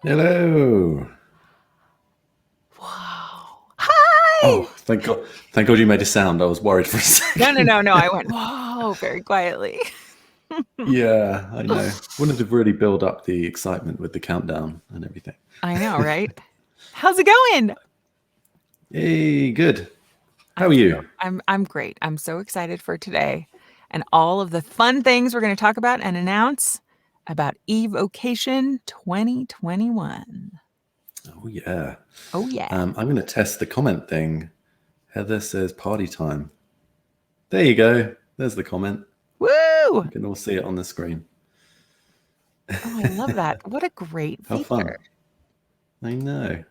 Hello. Whoa. Hi. Oh, thank God. Thank God you made a sound. I was worried for a second. No. I went, whoa, very quietly. Yeah, I know. Wanted to really build up the excitement with the countdown and everything. I know, right? How's it going? Hey, good. How are you? I'm great. I'm so excited for today and all of the fun things we're going to talk about and announce about eVOcation 2021. Oh, yeah. Oh, yeah. I'm going to test the comment thing. Heather says party time. There you go. There's the comment. Woo! You can all see it on the screen. Oh, I love that. What a great feature. How fun. I know.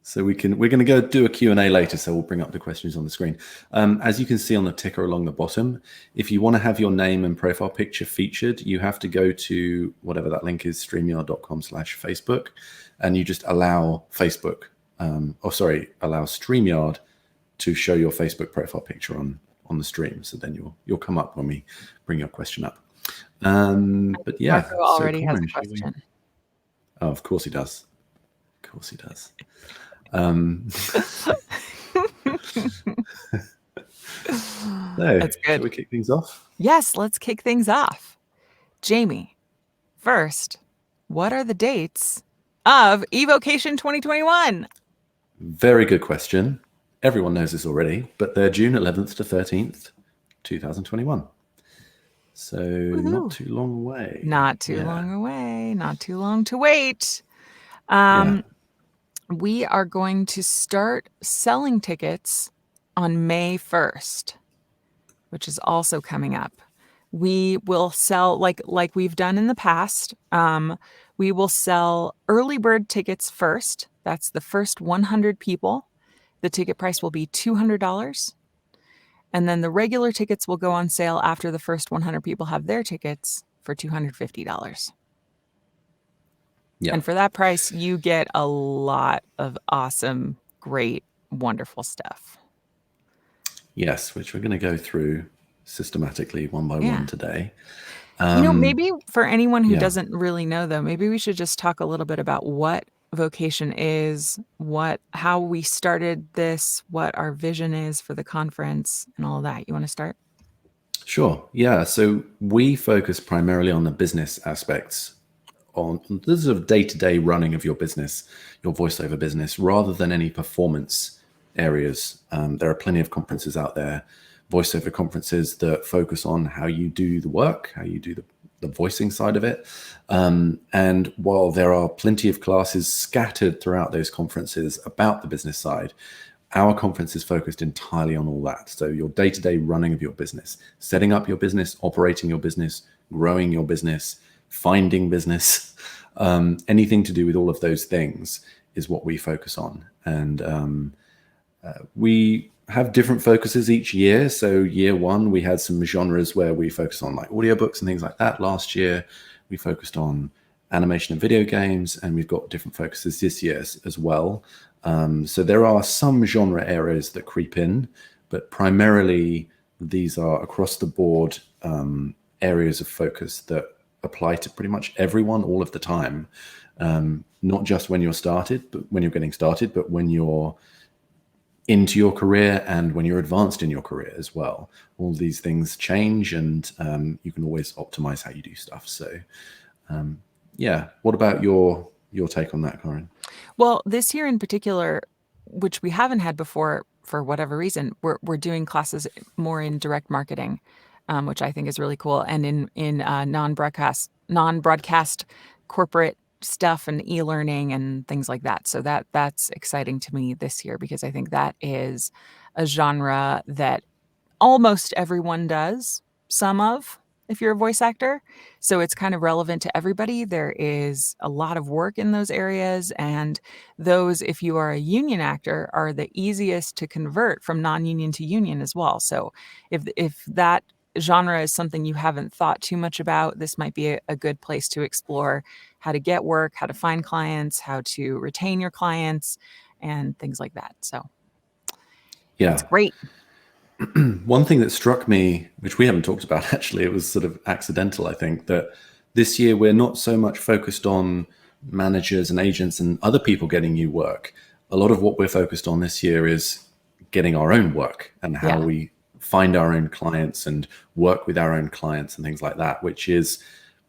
So we're going to go do a Q&A later, so we'll bring up the questions on the screen. As you can see on the ticker along the bottom, if you want to have your name and profile picture featured, you have to go to whatever that link is, streamyard.com/Facebook, and you just allow allow StreamYard to show your Facebook profile picture on the stream. So then you'll come up when we bring your question up. But yeah. Marco already has a question. Oh, of course he does. Of course he does. That's good. Shall we kick things off? Yes, let's kick things off. Jamie, first, what are the dates of eVOcation 2021? Very good question. Everyone knows this already, but they're June 11th to 13th, 2021. So not too long away. Not too long away. Not too long to wait. We are going to start selling tickets on May 1st, which is also coming up. We will sell, like we've done in the past, we will sell early bird tickets first. That's the first 100 people. The ticket price will be $200. And then the regular tickets will go on sale after the first 100 people have their tickets for $250. Yeah. And for that price, you get a lot of awesome, great, wonderful stuff. Yes, which we're going to go through systematically one by one today. Maybe for anyone who doesn't really know, though, maybe we should just talk a little bit about what Vocation is, how we started this, what our vision is for the conference, and all that. You want to start? Sure. Yeah. So we focus primarily on the business aspects, on the sort of day-to-day running of your business, your voiceover business, rather than any performance areas. There are plenty of conferences out there, voiceover conferences, that focus on how you do the work, how you do the voicing side of it. And while there are plenty of classes scattered throughout those conferences about the business side, our conference is focused entirely on all that. So your day-to-day running of your business, setting up your business, operating your business, growing your business, finding business, anything to do with all of those things is what we focus on. And we have different focuses each year. So year one, we had some genres where we focused on like audiobooks and things like that. Last year, we focused on animation and video games, and we've got different focuses this year as well. So there are some genre areas that creep in, but primarily these are across the board areas of focus that apply to pretty much everyone all of the time. Not just when you're getting started, but when you're into your career and when you're advanced in your career as well. All these things change, and you can always optimize how you do stuff. So what about your take on that, Corinne? Well, this year in particular, which we haven't had before for whatever reason, we're doing classes more in direct marketing, which I think is really cool, and in non-broadcast corporate stuff and e-learning and things like that. So that's exciting to me this year, because I think that is a genre that almost everyone does some of, if you're a voice actor. So it's kind of relevant to everybody. There is a lot of work in those areas, and those, if you are a union actor, are the easiest to convert from non-union to union as well. So if that genre is something you haven't thought too much about, this might be a good place to explore how to get work, how to find clients, how to retain your clients, and things like that. So it's great. One thing that struck me, which we haven't talked about actually, it was sort of accidental, I think, that this year we're not so much focused on managers and agents and other people getting new work, a lot of what we're focused on this year is getting our own work and how we find our own clients and work with our own clients and things like that, which is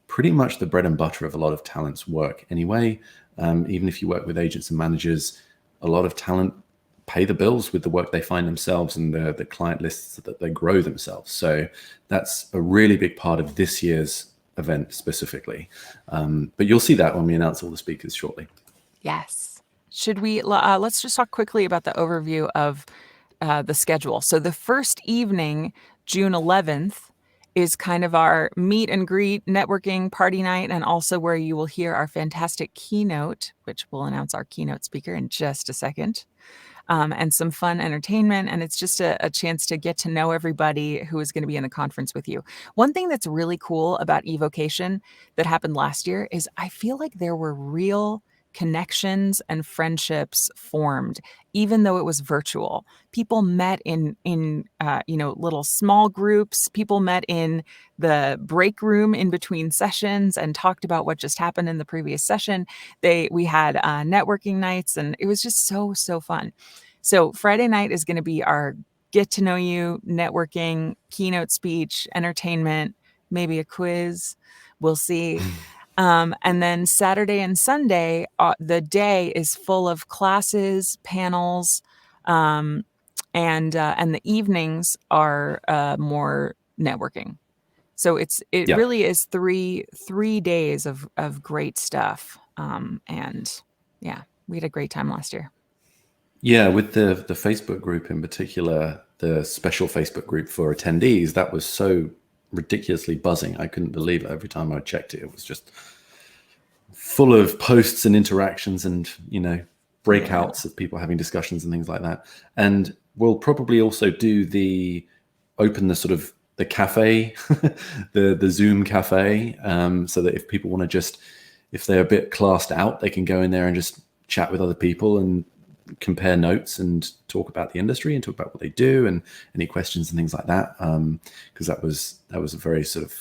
pretty much the bread and butter of a lot of talent's work anyway. Even if you work with agents and managers, a lot of talent pay the bills with the work they find themselves and the client lists that they grow themselves. So that's a really big part of this year's event specifically. But you'll see that when we announce all the speakers shortly. Yes. Should we, let's just talk quickly about the overview of the schedule. So the first evening, June 11th, is kind of our meet and greet networking party night, and also where you will hear our fantastic keynote, which we'll announce our keynote speaker in just a second, and some fun entertainment. And it's just a chance to get to know everybody who is going to be in the conference with you. One thing that's really cool about eVOcation that happened last year is I feel like there were real connections and friendships formed, even though it was virtual. People met in little small groups. People met in the break room in between sessions and talked about what just happened in the previous session. We had networking nights, and it was just so fun. So Friday night is going to be our get to know you, networking, keynote speech, entertainment, maybe a quiz. We'll see. And then Saturday and Sunday, the day is full of classes, panels, and the evenings are more networking. So it really is three days of great stuff. And yeah, we had a great time last year. Yeah, with the Facebook group in particular, the special Facebook group for attendees, that was so ridiculously buzzing. I couldn't believe it. Every time I checked it, it was just full of posts and interactions and, breakouts of people having discussions and things like that. And we'll probably also open the cafe, the Zoom cafe, so that if people want to if they're a bit classed out, they can go in there and just chat with other people and compare notes and talk about the industry and talk about what they do and any questions and things like that. Because that was a very sort of,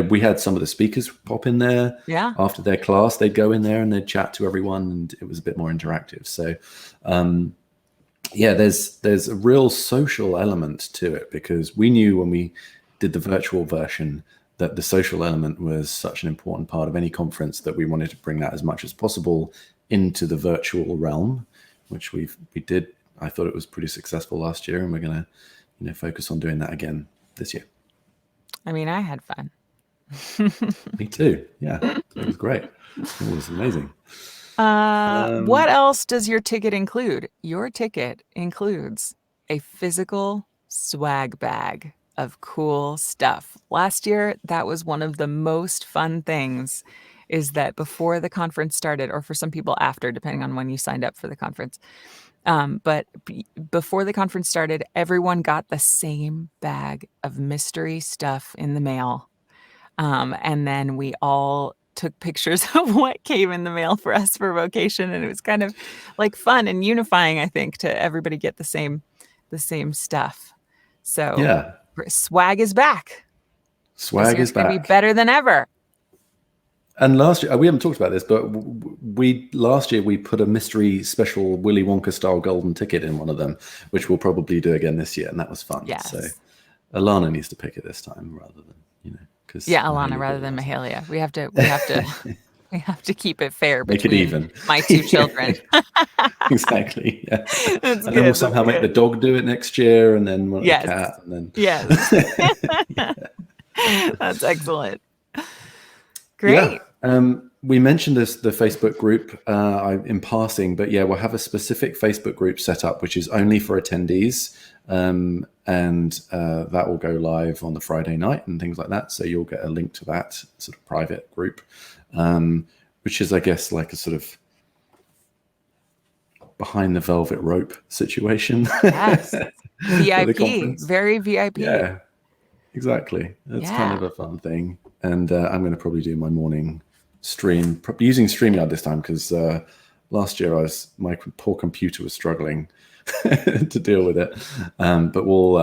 we had some of the speakers pop in there after their class. They'd go in there and they'd chat to everyone, and it was a bit more interactive. So there's a real social element to it, because we knew when we did the virtual version that the social element was such an important part of any conference that we wanted to bring that as much as possible into the virtual realm, which we did. I thought it was pretty successful last year, and we're going to focus on doing that again this year. I mean, I had fun. Me too. Yeah, it was great. It was amazing. What else does your ticket include? Your ticket includes a physical swag bag of cool stuff. Last year, that was one of the most fun things, is that before the conference started, or for some people after, depending on when you signed up for the conference. But before the conference started, everyone got the same bag of mystery stuff in the mail. And then we all took pictures of what came in the mail for us for Vocation. And it was kind of like fun and unifying, I think, to everybody get the same stuff. So swag is back. Swag is back. It's going to be better than ever. And last year, we haven't talked about this, but last year we put a mystery special Willy Wonka style golden ticket in one of them, which we'll probably do again this year, and that was fun. Yes. So Alana needs to pick it this time rather than Alana rather than Mahalia. We have to keep it fair make between it even. My two children. Exactly. Yeah. And then we'll somehow make the dog do it next year, and then the cat, and then That's excellent. Great. Yeah. We mentioned the Facebook group in passing, but we'll have a specific Facebook group set up, which is only for attendees. And that will go live on the Friday night and things like that. So you'll get a link to that sort of private group, which is, I guess, like a sort of behind the velvet rope situation. Yes. VIP, very VIP. Yeah, exactly. It's kind of a fun thing. And I'm going to probably do my morning stream using StreamYard this time, because last year my poor computer was struggling to deal with it. But we'll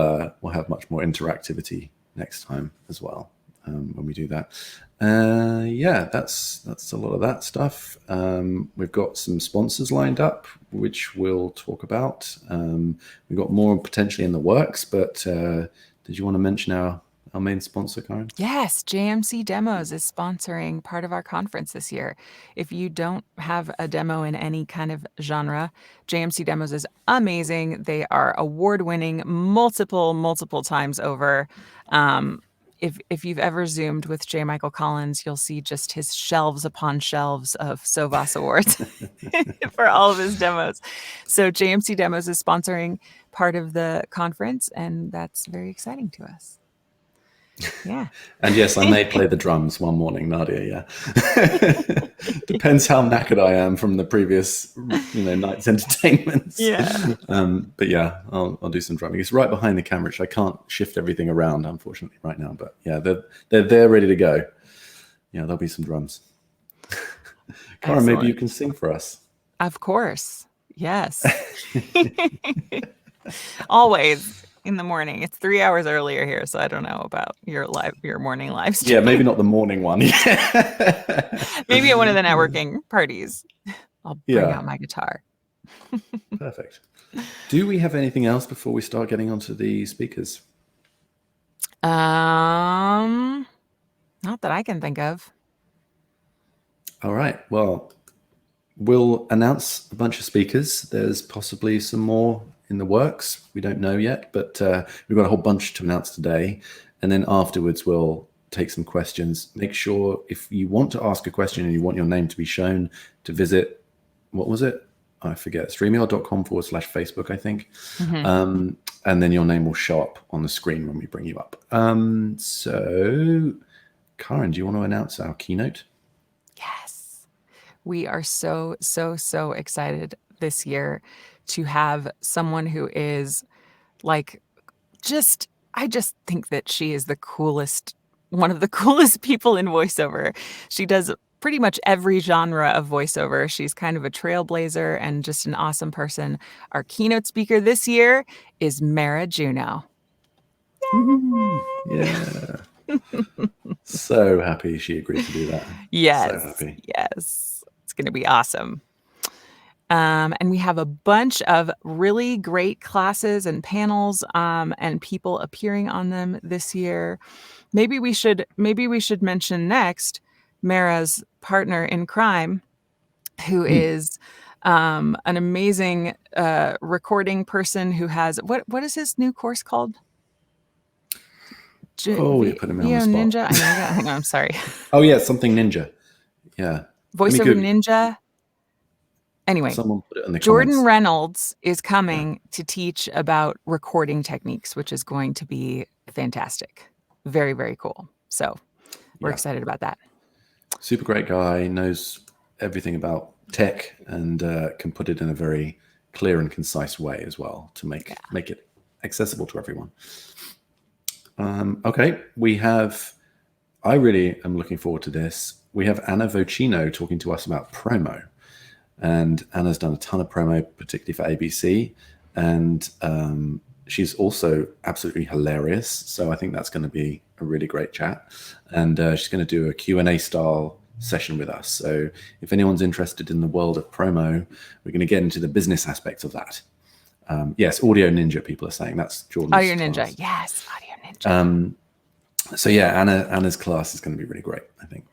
have much more interactivity next time as well. when we do that. Yeah, that's a lot of that stuff. We've got some sponsors lined up, which we'll talk about. We've got more potentially in the works, but did you want to mention our main sponsor, Karen? Yes, JMC Demos is sponsoring part of our conference this year. If you don't have a demo in any kind of genre, JMC Demos is amazing. They are award-winning multiple times over. If you've ever Zoomed with J. Michael Collins, you'll see just his shelves upon shelves of SOVAS awards for all of his demos. So JMC Demos is sponsoring part of the conference, and that's very exciting to us. Yeah. And yes, I may play the drums one morning, Nadia. Yeah. Depends how knackered I am from the previous, night's entertainments. Yeah. But yeah, I'll do some drumming. It's right behind the camera, which I can't shift everything around, unfortunately, right now. But yeah, they're ready to go. Yeah, there'll be some drums. Karen, maybe you can sing for us. Of course. Yes. Always. In the morning. It's 3 hours earlier here, so I don't know about your morning live stream. Yeah, maybe not the morning one. Maybe at one of the networking parties. I'll bring out my guitar. Perfect. Do we have anything else before we start getting onto the speakers? Not that I can think of. All right. Well, we'll announce a bunch of speakers. There's possibly some more in the works. We don't know yet, but we've got a whole bunch to announce today. And then afterwards, we'll take some questions. Make sure if you want to ask a question and you want your name to be shown, to visit, what was it? I forget, streamyard.com/Facebook, I think. Mm-hmm. And then your name will show up on the screen when we bring you up. So, Karen, do you want to announce our keynote? Yes. We are so excited this year to have someone who is like, I just think that she is one of the coolest people in voiceover. She does pretty much every genre of voiceover. She's kind of a trailblazer and just an awesome person. Our keynote speaker this year is Mara Juno. Yeah. So happy she agreed to do that. Yes. So happy. Yes. It's going to be awesome. And we have a bunch of really great classes and panels and people appearing on them this year. Maybe we should mention next Mara's partner in crime, who is an amazing recording person who has what is his new course called? You put him on the spot. Ninja. Hang on, I'm sorry. Oh yeah, something ninja. Yeah. Voiceover Ninja. Anyway, someone put it in the Jordan comments. Reynolds is coming to teach about recording techniques, which is going to be fantastic. Very, very cool. So we're excited about that. Super great guy, knows everything about tech and can put it in a very clear and concise way as well to make it accessible to everyone. Okay, I really am looking forward to this. We have Anna Vocino talking to us about promo. And Anna's done a ton of promo, particularly for ABC. And she's also absolutely hilarious. So I think that's going to be a really great chat. And she's going to do a Q&A style session with us. So if anyone's interested in the world of promo, we're going to get into the business aspects of that. Yes, Audio Ninja, people are saying. That's Jordan's Audio Ninja. class. Yes, Audio Ninja. So yeah, Anna's class is going to be really great, I think.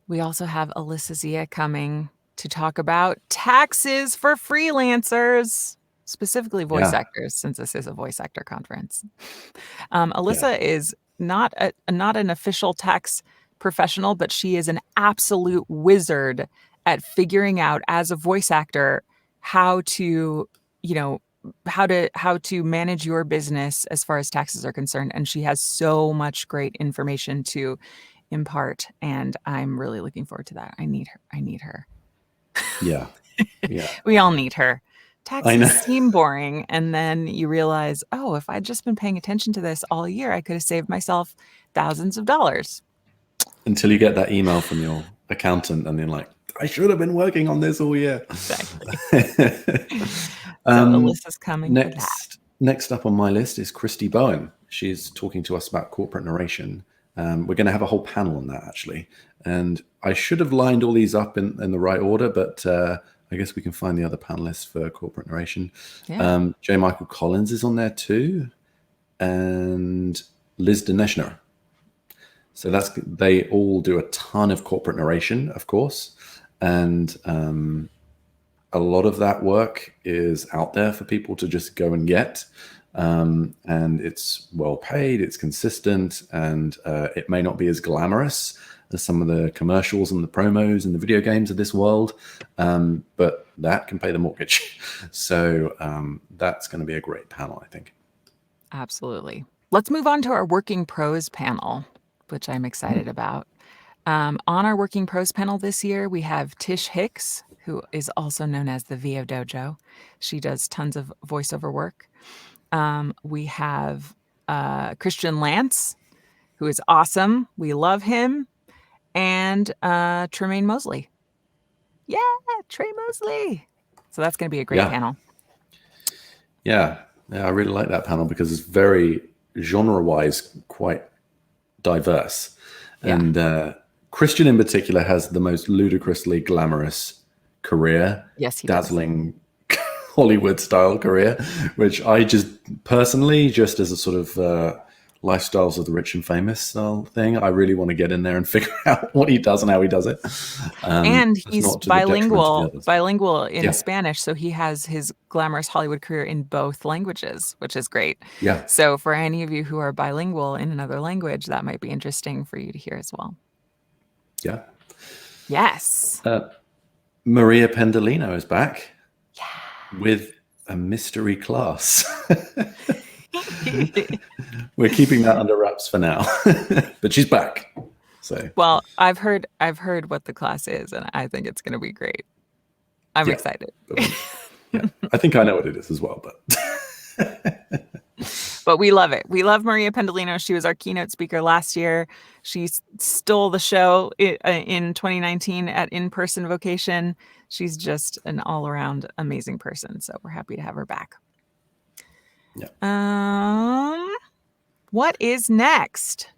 We also have Alyssa Zia coming to talk about taxes for freelancers, specifically voice actors, since this is a voice actor conference. Alyssa is not an official tax professional, but she is an absolute wizard at figuring out as a voice actor how to manage your business as far as taxes are concerned. And she has so much great information to impart. And I'm really looking forward to that. I need her. Yeah. We all need her. Taxes seem boring. And then you realize, if I'd just been paying attention to this all year, I could have saved myself thousands of dollars. Until you get that email from your accountant and you're like, I should have been working on this all year. Exactly. Alyssa's coming for that. Next up on my list is Christy Bowen. She's talking to us about corporate narration. We're going to have a whole panel on that, actually. And I should have lined all these up in the right order, but I guess we can find the other panelists for corporate narration. Yeah. J. Michael Collins is on there too, and Liz Dinesh. So they all do a ton of corporate narration, of course. And a lot of that work is out there for people to just go and get. And it's well paid, it's consistent, and it may not be as glamorous as some of the commercials and the promos and the video games of this world, but that can pay the mortgage. So that's going to be a great panel, I think. Absolutely. Let's move on to our Working Pros panel, which I'm excited about. On our Working Pros panel this year, we have Tish Hicks, who is also known as the VO Dojo. She does tons of voiceover work. We have Christian Lance, who is awesome. We love him. And Tremaine Mosley. Yeah, Trey Mosley. So that's going to be a great panel. Yeah, I really like that panel because it's very genre-wise quite diverse. Yeah. And Christian in particular has the most ludicrously glamorous career. Yes, he dazzling Hollywood-style career, which I just personally, just as a sort of lifestyles of the rich and famous style thing, I really want to get in there and figure out what he does and how he does it. And he's bilingual in Spanish, so he has his glamorous Hollywood career in both languages, which is great. Yeah. So for any of you who are bilingual in another language, that might be interesting for you to hear as well. Yeah. Yes. Maria Pandelino is back with a mystery class. We're keeping that under wraps for now, but she's back. So well, I've heard what the class is, and I think it's going to be great. I'm excited. I think I know what it is as well, but but we love it. We love Maria Pandelino. She was our keynote speaker last year. She stole the show in 2019 at In-Person Vocation. She's just an all-around amazing person. So we're happy to have her back. Yeah. What is next?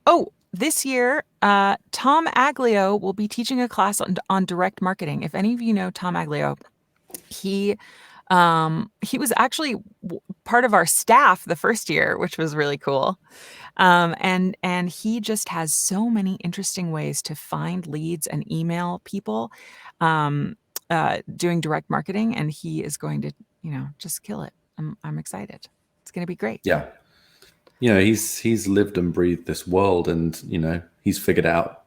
Oh, this year, Tom Aglio will be teaching a class on direct marketing. If any of you know Tom Aglio, he was actually part of our staff the first year, which was really cool. And he just has so many interesting ways to find leads and email people doing direct marketing, and he is going to just kill it. I'm excited. It's going to be great. Yeah. He's lived and breathed this world, and, he's figured out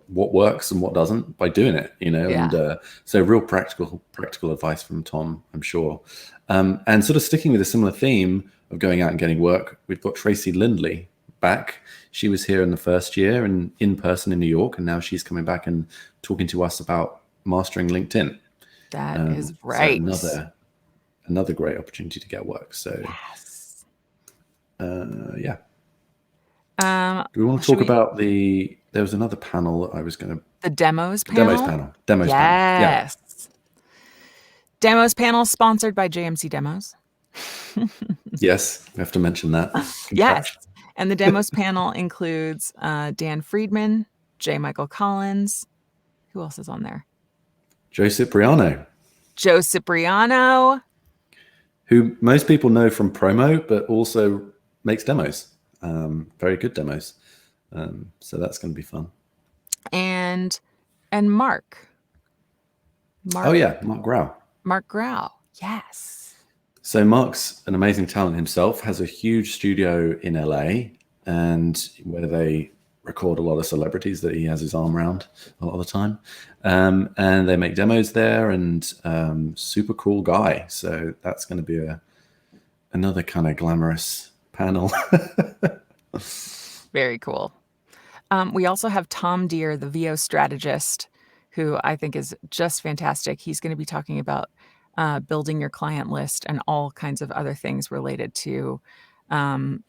what works and what doesn't by doing it, and so real practical advice from Tom, I'm sure. And sort of sticking with a similar theme of going out and getting work, we've got Tracy Lindsay back. She was here in the first year and in person in New York, and now she's coming back and talking to us about mastering LinkedIn. That is right. So another great opportunity to get work. So yes. Do we want to talk about there was another panel that I was going to... The demos panel? Demos panel. Yes. Demos panel sponsored by JMC Demos. Yes, we have to mention that. Yes. And the demos panel includes Dan Friedman, J. Michael Collins. Who else is on there? Joe Cipriano. Who most people know from promo, but also makes demos. Very good demos. So that's going to be fun. And Mark. Oh yeah, Mark Grau. Mark Grau. Yes. So Mark's an amazing talent himself, has a huge studio in LA, and where they record a lot of celebrities that he has his arm around a lot of the time. And they make demos there, and super cool guy. So that's going to be another kind of glamorous panel. Very cool. We also have Tom Deere, the VO strategist, who I think is just fantastic. He's going to be talking about building your client list and all kinds of other things related to having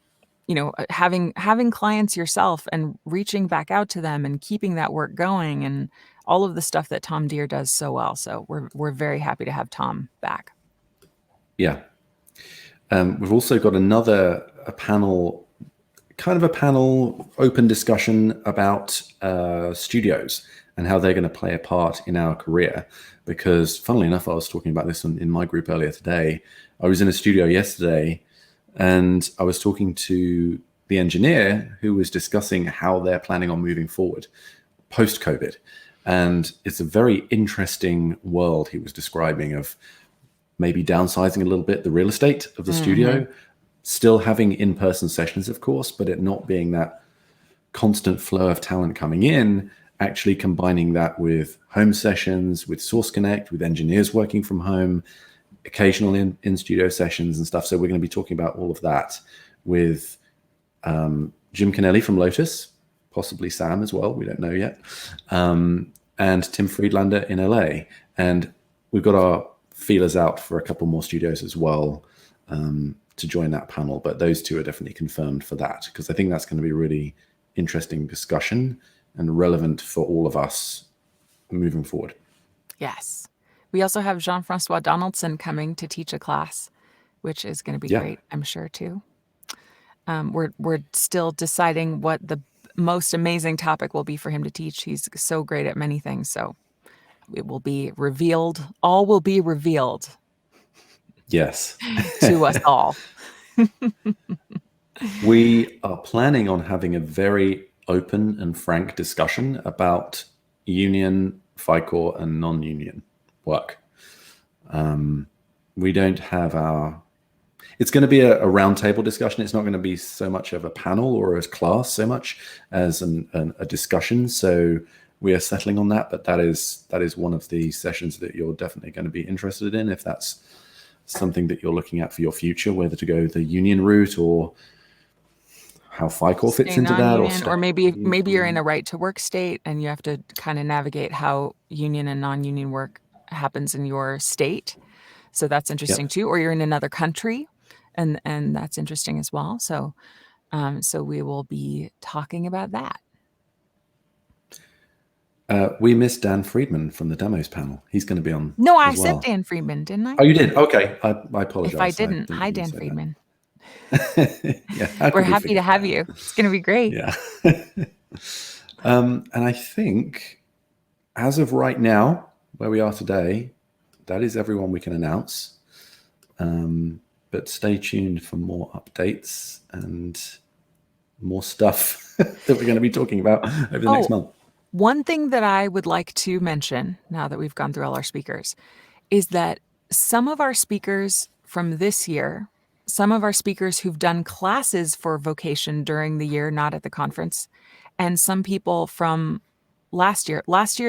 clients yourself and reaching back out to them and keeping that work going, and all of the stuff that Tom Deere does so well. So we're very happy to have Tom back. Yeah. We've also got a panel kind of a panel open discussion about studios and how they're going to play a part in our career. Because funnily enough, I was talking about this in my group earlier today. I was in a studio yesterday and I was talking to the engineer who was discussing how they're planning on moving forward post-COVID. And it's a very interesting world he was describing of maybe downsizing a little bit the real estate of the studio, still having in-person sessions, of course, but it not being that constant flow of talent coming in, actually combining that with home sessions, with Source Connect, with engineers working from home, occasional in-studio sessions and stuff. So we're going to be talking about all of that with Jim Kennelly from Lotus, possibly Sam as well, we don't know yet, and Tim Friedlander in LA. And we've got our feelers out for a couple more studios as well to join that panel, but those two are definitely confirmed for that, because I think that's going to be a really interesting discussion and relevant for all of us moving forward. Yes. We also have Jean-Francois Donaldson coming to teach a class, which is going to be great, I'm sure, too. We're still deciding what the most amazing topic will be for him to teach. He's so great at many things, so it will be revealed. All will be revealed. Yes. To us all. We are planning on having a very open and frank discussion about union, FICOR, and non-union work. We don't have our... It's going to be a roundtable discussion. It's not going to be so much of a panel or a class so much as a discussion. So we are settling on that, but that is one of the sessions that you're definitely going to be interested in if that's something that you're looking at for your future, whether to go the union route or how FICOR fits into that, or maybe you're in a right to work state and you have to kind of navigate how union and non-union work happens in your state. So that's interesting too. Or you're in another country, and that's interesting as well. So so we will be talking about that. We missed Dan Friedman from the demos panel. He's going to be on. No, I said Dan Friedman, didn't I? Oh, you did? Okay. I apologize. If I didn't, hi, Dan Friedman. Yeah, we're happy to have you. It's going to be great. Yeah. And I think as of right now, where we are today, that is everyone we can announce. But stay tuned for more updates and more stuff that we're going to be talking about over the next month. One thing that I would like to mention, now that we've gone through all our speakers, is that some of our speakers from this year, some of our speakers who've done classes for vocation during the year, not at the conference, and some people from last year,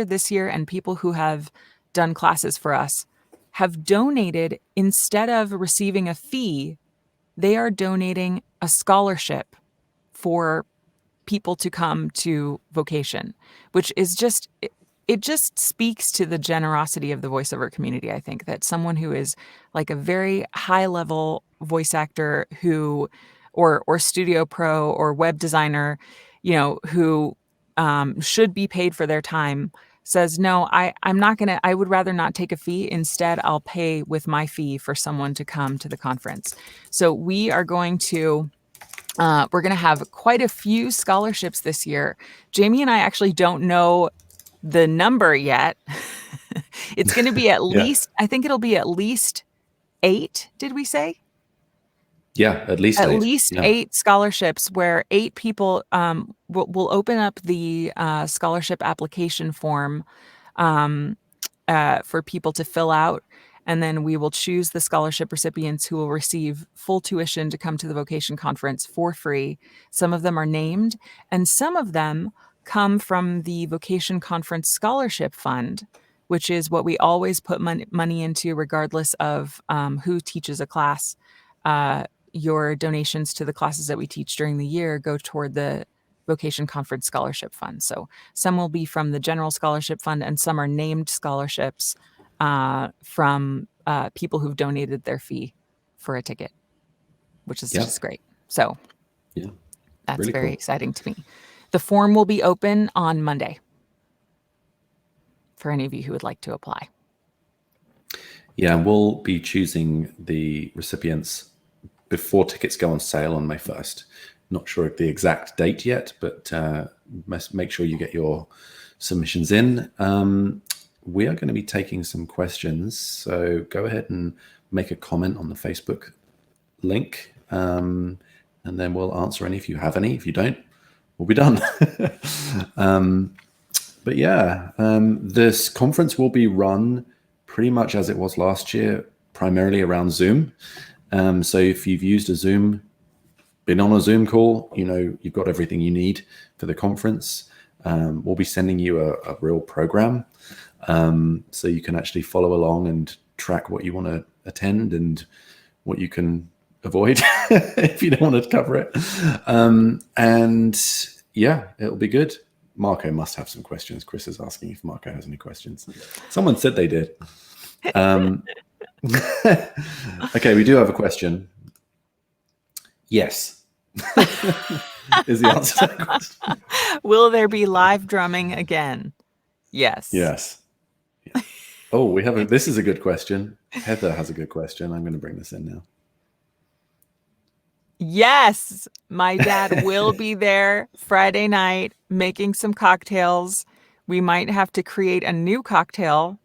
this year, and people who have done classes for us have donated. Instead of receiving a fee, they are donating a scholarship for people to come to vocation, which is just, it just speaks to the generosity of the voiceover community. I think that someone who is like a very high level voice actor who, or studio pro or web designer, who should be paid for their time, says, no, I'm not going to, I would rather not take a fee. Instead, I'll pay with my fee for someone to come to the conference. So we are going to, we're going to have quite a few scholarships this year. Jamie and I actually don't know the number yet. It's going to be at least, I think it'll be at least 8, did we say? Yeah, at least 8. At least 8 scholarships where 8 people will open up the scholarship application form for people to fill out. And then we will choose the scholarship recipients who will receive full tuition to come to the Vocation Conference for free. Some of them are named, and some of them come from the Vocation Conference Scholarship Fund, which is what we always put money into regardless of who teaches a class. Your donations to the classes that we teach during the year go toward the Vocation Conference Scholarship Fund. So some will be from the General Scholarship Fund, and some are named scholarships from people who've donated their fee for a ticket, which is just great. So that's really very exciting to me. The form will be open on Monday for any of you who would like to apply. Yeah, we'll be choosing the recipients before tickets go on sale on May 1st. Not sure of the exact date yet, but make sure you get your submissions in. We are going to be taking some questions, so go ahead and make a comment on the Facebook link, and then we'll answer any if you have any. If you don't, we'll be done. But yeah, this conference will be run pretty much as it was last year, primarily around Zoom. So if you've used a Zoom, been on a Zoom call, you've got everything you need for the conference. We'll be sending you a real program, so you can actually follow along and track what you want to attend and what you can avoid if you don't want to cover it. And yeah, it'll be good. Marco must have some questions. Chris is asking if Marco has any questions. Someone said they did. Okay, we do have a question. Yes. Is the answer to that question. Will there be live drumming again? Yes. Yes. Yeah. Oh, we have this is a good question. Heather has a good question. I'm going to bring this in now. Yes, my dad will be there Friday night making some cocktails. We might have to create a new cocktail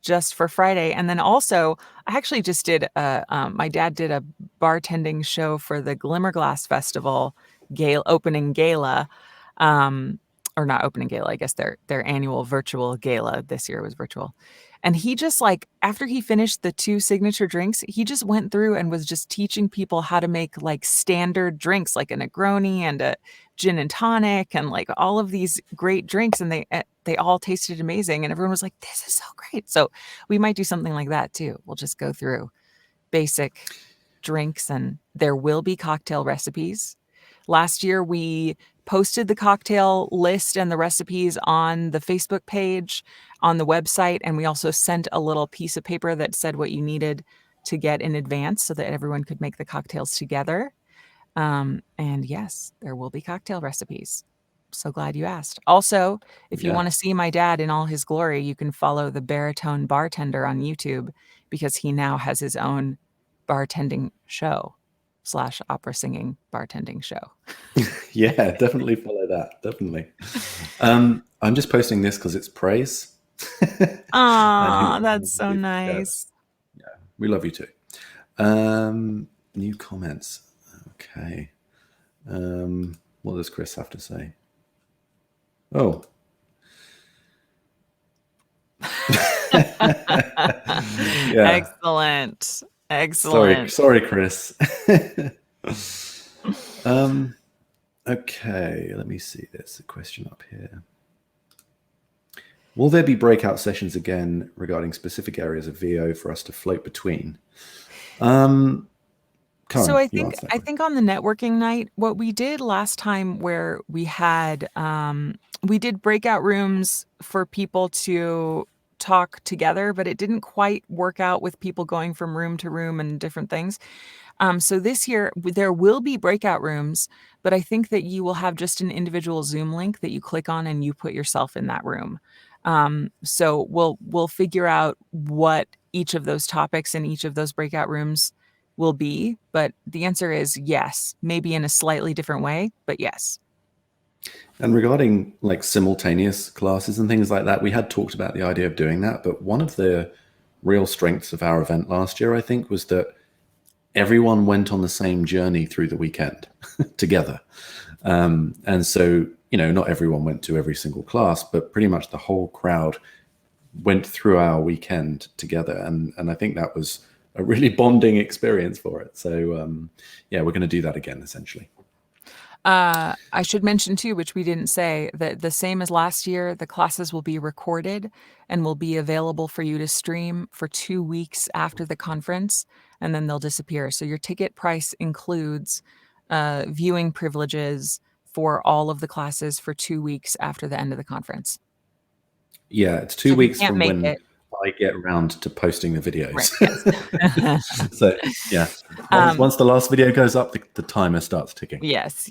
just for Friday. And then also, I actually just did my dad did a bartending show for the Glimmerglass Festival opening gala. Or not opening gala, I guess their annual virtual gala this year was virtual. And he just after he finished the 2 signature drinks, he just went through and was just teaching people how to make standard drinks, like a Negroni and a gin and tonic and all of these great drinks. And they all tasted amazing. And everyone was like, this is so great. So we might do something like that too. We'll just go through basic drinks, and there will be cocktail recipes. Last year, we posted the cocktail list and the recipes on the Facebook page, on the website, and we also sent a little piece of paper that said what you needed to get in advance so that everyone could make the cocktails together. And yes, there will be cocktail recipes. So glad you asked. Also, if you want to see my dad in all his glory, you can follow the Baritone Bartender on YouTube, because he now has his own bartending show / opera singing bartending show. Yeah, definitely follow that. Definitely. I'm just posting this because it's praise. Aw, that's so nice. Yeah, we love you too. New comments. Okay. What does Chris have to say? Oh. Yeah. Excellent. Sorry, Chris. Okay, let me see. There's a question up here. Will there be breakout sessions again regarding specific areas of VO for us to float between? Karen, so I think on the networking night, what we did last time, where we had we did breakout rooms for people to talk together, but it didn't quite work out with people going from room to room and different things. So this year there will be breakout rooms, but I think that you will have just an individual Zoom link that you click on and you put yourself in that room. So we'll figure out what each of those topics in each of those breakout rooms will be, but the answer is yes, maybe in a slightly different way, but yes. And regarding simultaneous classes and things like that, we had talked about the idea of doing that, but one of the real strengths of our event last year, I think, was that everyone went on the same journey through the weekend together. And so, not everyone went to every single class, but pretty much the whole crowd went through our weekend together. And I think that was a really bonding experience for it. So yeah, we're going to do that again, essentially. I should mention too, which we didn't say, that the same as last year, the classes will be recorded and will be available for you to stream for 2 weeks after the conference, and then they'll disappear. So your ticket price includes viewing privileges for all of the classes for 2 weeks after the end of the conference. Yeah, it's 2 weeks from when I get around to posting the videos. Right, yes. So yeah, once the last video goes up, the timer starts ticking. Yes.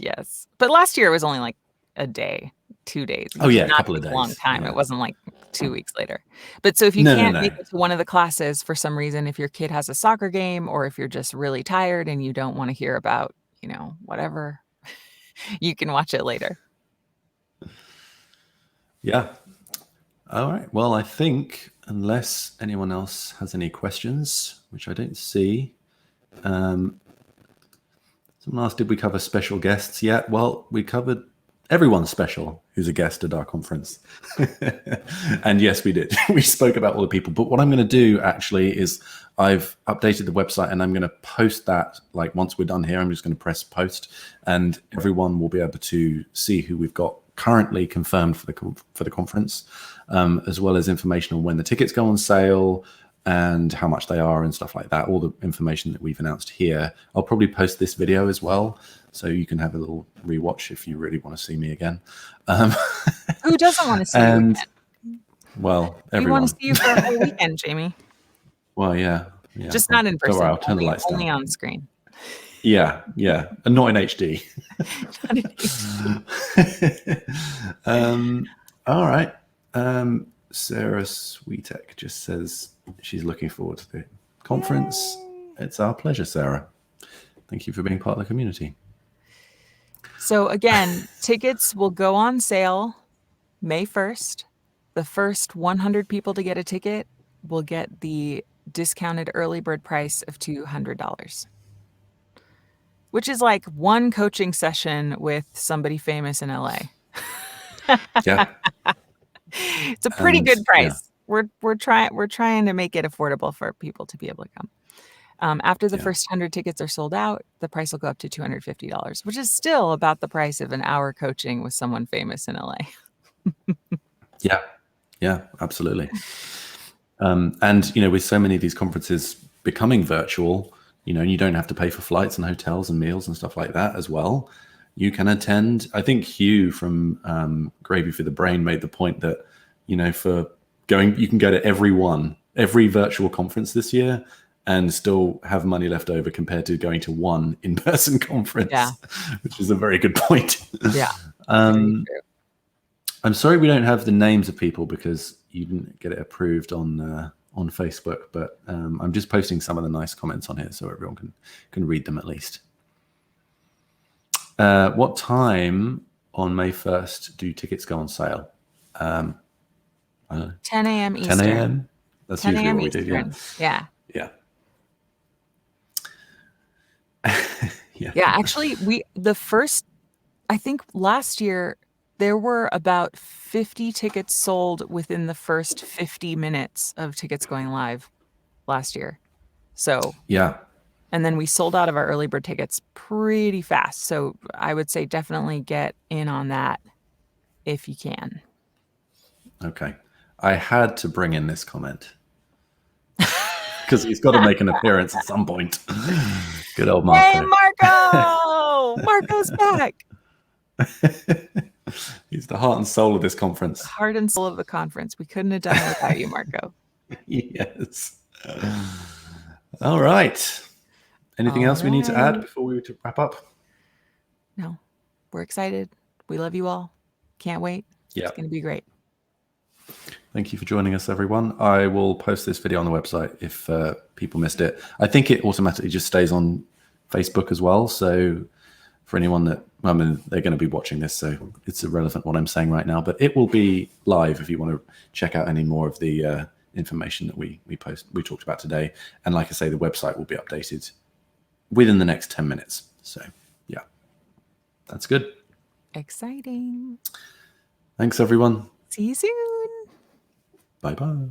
But last year it was only a day, 2 days. Oh yeah, a couple of days. A long time. Yeah. It wasn't 2 weeks later. But so if you can't make it to one of the classes for some reason, if your kid has a soccer game, or if you're just really tired and you don't want to hear about, whatever, You can watch it later. Yeah. All right. Well, I think unless anyone else has any questions, which I don't see, someone asked, did we cover special guests yet? Well, we covered everyone special who's a guest at our conference. And yes, we did. We spoke about all the people. But what I'm going to do actually is I've updated the website and I'm going to post that. Like once we're done here, I'm just going to press post and everyone will be able to see who we've got currently confirmed for the conference, as well as information on when the tickets go on sale and how much they are and stuff like that. All the information that we've announced here. I'll probably post this video as well, so you can have a little rewatch if you really want to see me again. Who doesn't want to see you again? Well, everyone. We want to see you for a whole weekend, Jamie. Well, yeah. Just not in person. Worry, I'll turn the lights only down. on screen. Yeah, and not in HD. Not in HD. All right. Sarah Sweetek just says she's looking forward to the conference. Yay. It's our pleasure, Sarah. Thank you for being part of the community. So again, tickets will go on sale May 1st. The first 100 people to get a ticket will get the discounted early bird price of $200, which is like one coaching session with somebody famous in LA. Yeah. It's a pretty good price. Yeah. We're trying to make it affordable for people to be able to come. After the first 100 tickets are sold out, the price will go up to $250, which is still about the price of an hour coaching with someone famous in LA. Yeah, absolutely. And, with so many of these conferences becoming virtual, and you don't have to pay for flights and hotels and meals and stuff like that as well. You can attend. I think Hugh from Gravy for the Brain made the point that, for going, you can go to every virtual conference this year and still have money left over compared to going to one in-person conference, which is a very good point. Yeah. I'm sorry we don't have the names of people because you didn't get it approved on Facebook, but I'm just posting some of the nice comments on here so everyone can read them at least. What time on May 1st do tickets go on sale? 10 a.m. Eastern. 10 a.m. That's 10 usually a.m. what we do. Yeah. Yeah. Actually, I think last year there were about 50 tickets sold within the first 50 minutes of tickets going live last year. So yeah. And then we sold out of our early bird tickets pretty fast. So I would say definitely get in on that if you can. Okay. I had to bring in this comment because he's got to make an appearance at some point. Good old Marco. Hey, Marco! Marco's back. He's the heart and soul of this conference. Heart and soul of the conference. We couldn't have done it without you, Marco. Yes. All right. Anything else we need to add before we wrap up? No. We're excited. We love you all. Can't wait. Yeah. It's going to be great. Thank you for joining us, everyone. I will post this video on the website if people missed it. I think it automatically just stays on Facebook as well. So for anyone they're going to be watching this, so it's irrelevant what I'm saying right now, but it will be live if you want to check out any more of the information that we talked about today. And like I say, the website will be updated within the next 10 minutes. So yeah, that's good. Exciting. Thanks, everyone. See you soon. Bye-bye.